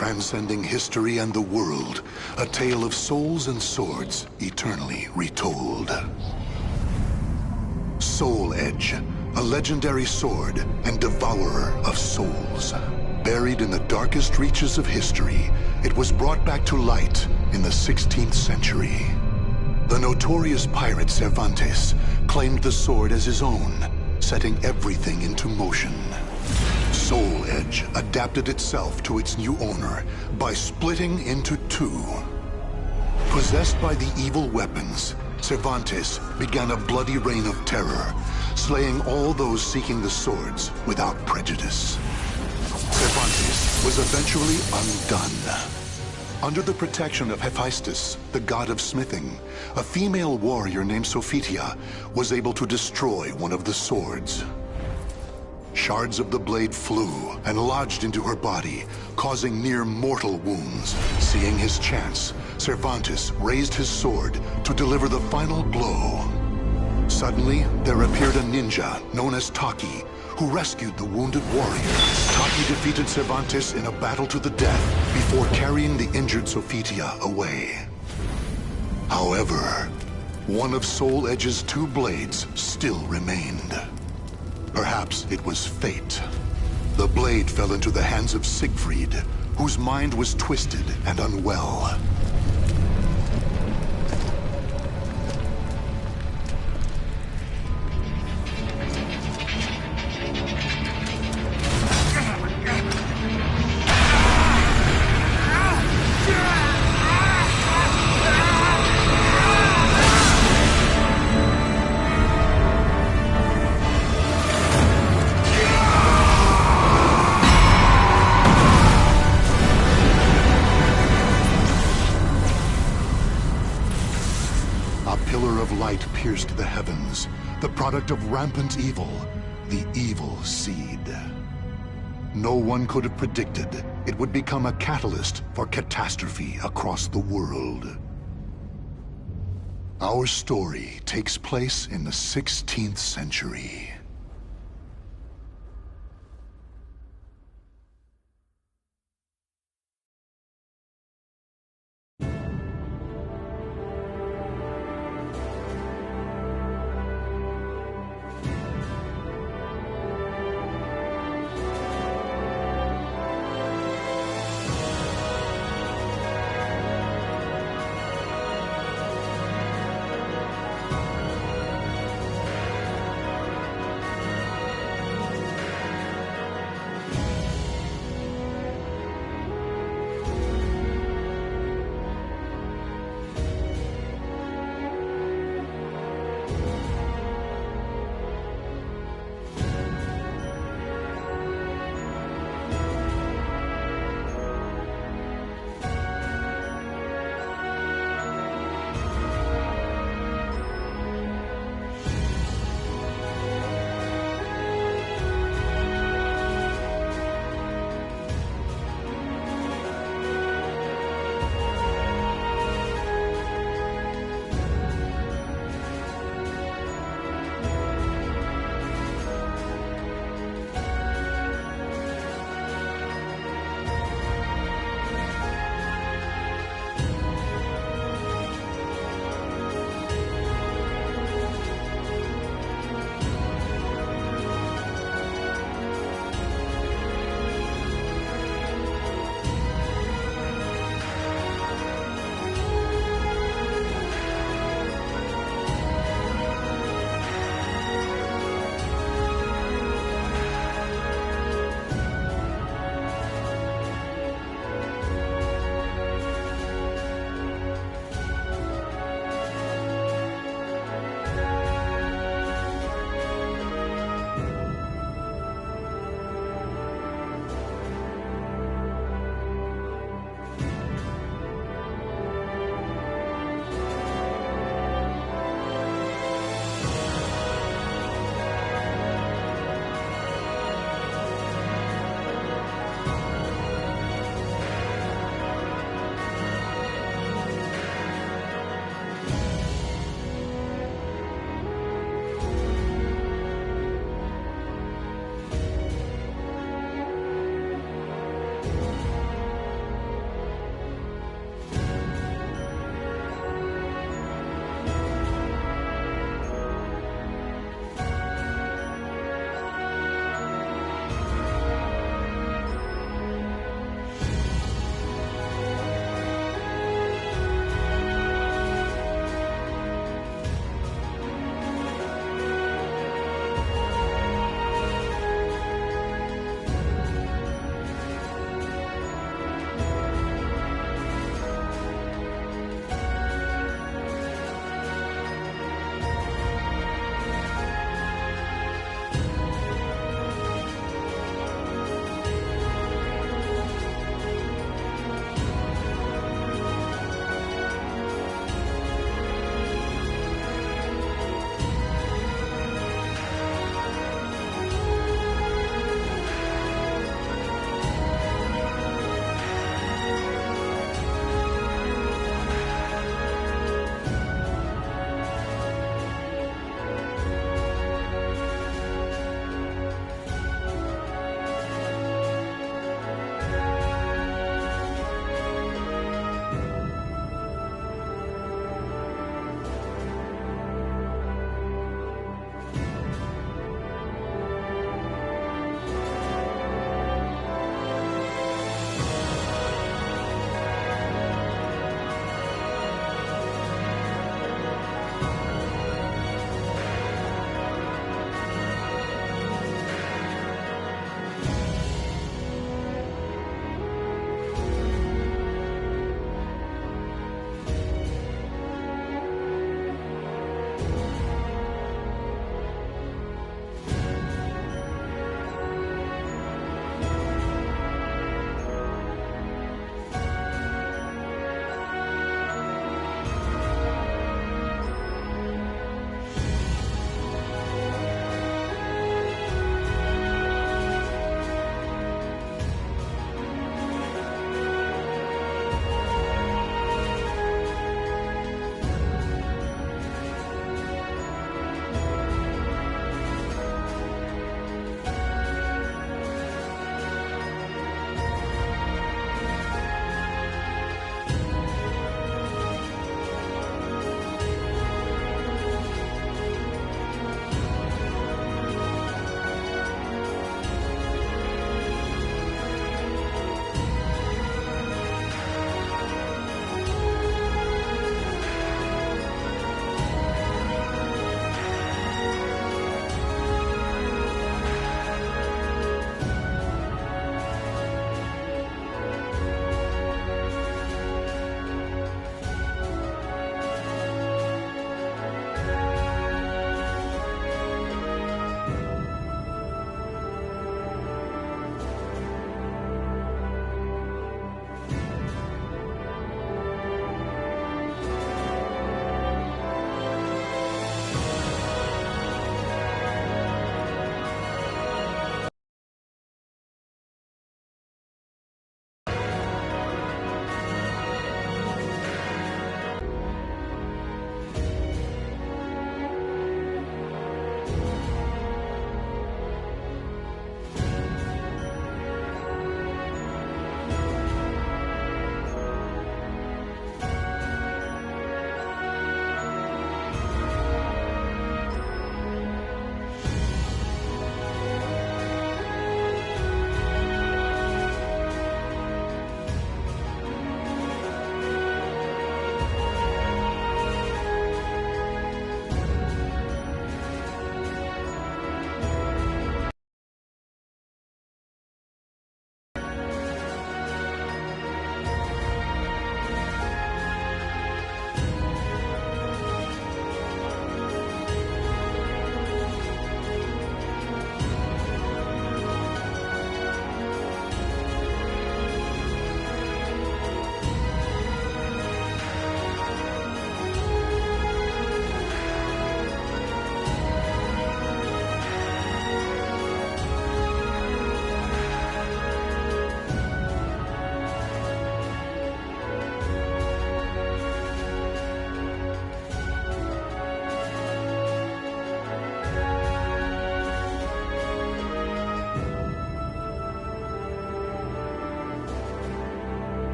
Transcending history and the world, a tale of souls and swords eternally retold. Soul Edge, a legendary sword and devourer of souls. Buried in the darkest reaches of history, it was brought back to light in the 16th century. The notorious pirate Cervantes claimed the sword as his own, setting everything into motion. Soul Edge adapted itself to its new owner by splitting into two. Possessed by the evil weapons, Cervantes began a bloody reign of terror, slaying all those seeking the swords without prejudice. Cervantes was eventually undone. Under the protection of Hephaestus, the god of smithing, a female warrior named Sophitia was able to destroy one of the swords. Shards of the blade flew and lodged into her body, causing near mortal wounds. Seeing his chance, Cervantes raised his sword to deliver the final blow. Suddenly, there appeared a ninja known as Taki, who rescued the wounded warrior. Taki defeated Cervantes in a battle to the death before carrying the injured Sophitia away. However, one of Soul Edge's two blades still remained. Perhaps it was fate. The blade fell into the hands of Siegfried, whose mind was twisted and unwell. Light pierced the heavens, the product of rampant evil, the evil seed. No one could have predicted it would become a catalyst for catastrophe across the world. Our story takes place in the 16th century.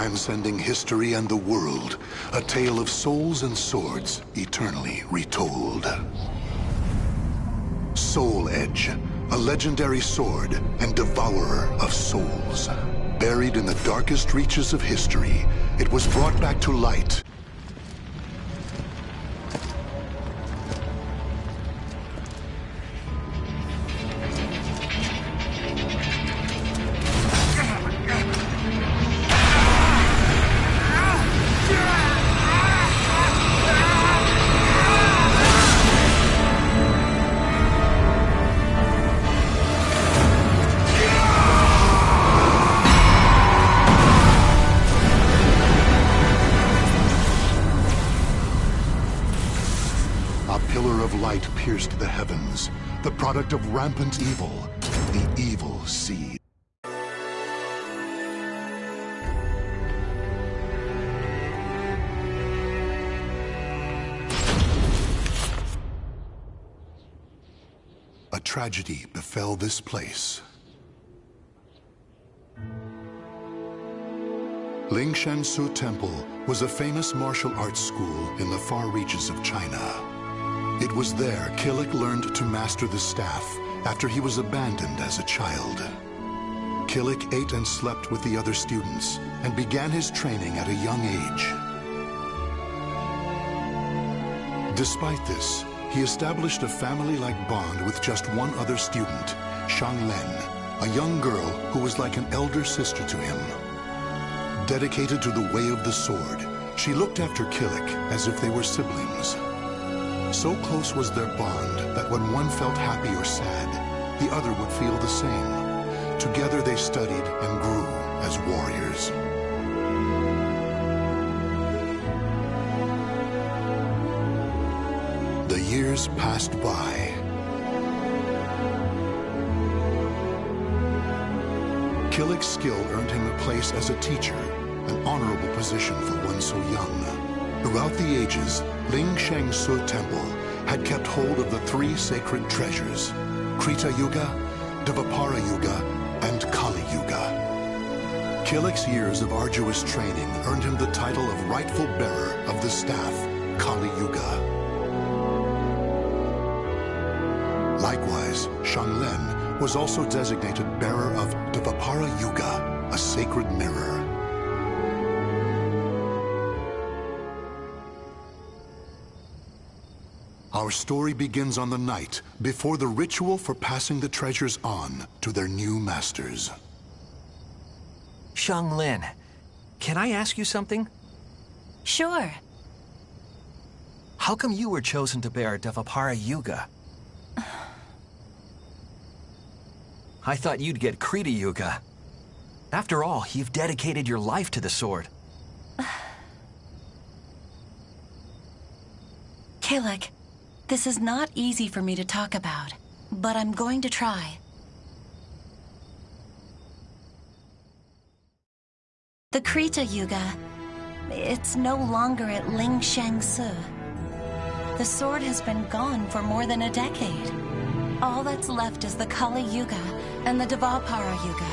transcending history and the world, a tale of souls and swords eternally retold. Soul Edge, a legendary sword and devourer of souls. Buried in the darkest reaches of history, it was brought back to light. Light pierced the heavens, the product of rampant evil, the evil seed. A tragedy befell this place. Lingshan Su Temple was a famous martial arts school in the far reaches of China. It was there Kilik learned to master the staff after he was abandoned as a child. Kilik ate and slept with the other students and began his training at a young age. Despite this, he established a family-like bond with just one other student, Shang Len, a young girl who was like an elder sister to him. Dedicated to the way of the sword, she looked after Kilik as if they were siblings. So close was their bond that when one felt happy or sad, the other would feel the same. Together they studied and grew as warriors. The years passed by. Kilik's skill earned him a place as a teacher, an honorable position for one so young. Throughout the ages, Lingshan Su Temple had kept hold of the three sacred treasures, Krita Yuga, Dvapara Yuga, and Kali Yuga. Kilik's years of arduous training earned him the title of rightful bearer of the staff, Kali Yuga. Likewise, Shang Len was also designated bearer of Dvapara Yuga, a sacred mirror. Our story begins on the night before the ritual for passing the treasures on to their new masters. Shang Len, can I ask you something? Sure. How come you were chosen to bear Dvapara Yuga? I thought you'd get Krita Yuga. After all, you've dedicated your life to the sword. Kilik, this is not easy for me to talk about, but I'm going to try. The Krita Yuga, it's no longer at Lingshan Su. The sword has been gone for more than a decade. All that's left is the Kali Yuga and the Dvapara Yuga.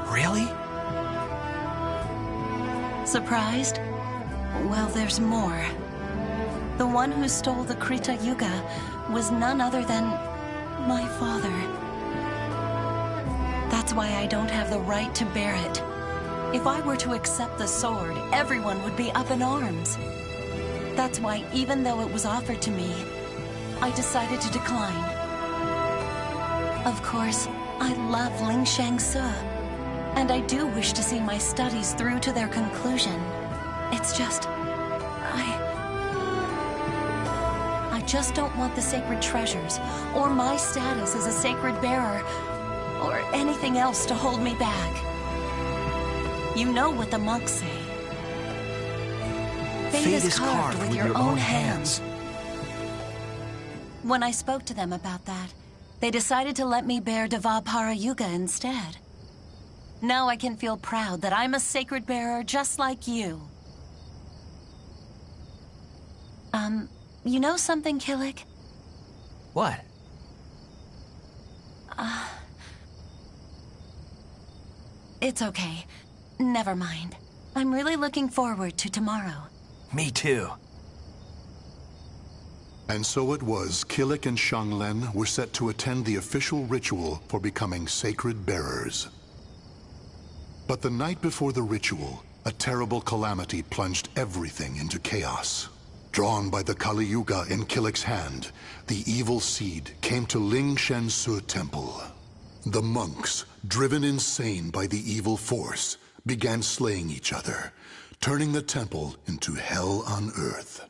Really? Surprised? Well, there's more. The one who stole the Krita Yuga was none other than my father. That's why I don't have the right to bear it. If I were to accept the sword, everyone would be up in arms. That's why, even though it was offered to me, I decided to decline. Of course, I love Lingshan Su, and I do wish to see my studies through to their conclusion. It's just, I just don't want the sacred treasures, or my status as a sacred bearer, or anything else to hold me back. You know what the monks say. Fate is carved with your own hands. When I spoke to them about that, they decided to let me bear Dvapara Yuga instead. Now I can feel proud that I'm a sacred bearer just like you. You know something, Kilik? What? It's okay. Never mind. I'm really looking forward to tomorrow. Me too. And so it was, Kilik and Xianglen were set to attend the official ritual for becoming sacred bearers. But the night before the ritual, a terrible calamity plunged everything into chaos. Drawn by the Kali Yuga in Kilik's hand, the evil seed came to Ling Shen-Su Temple. The monks, driven insane by the evil force, began slaying each other, turning the temple into hell on earth.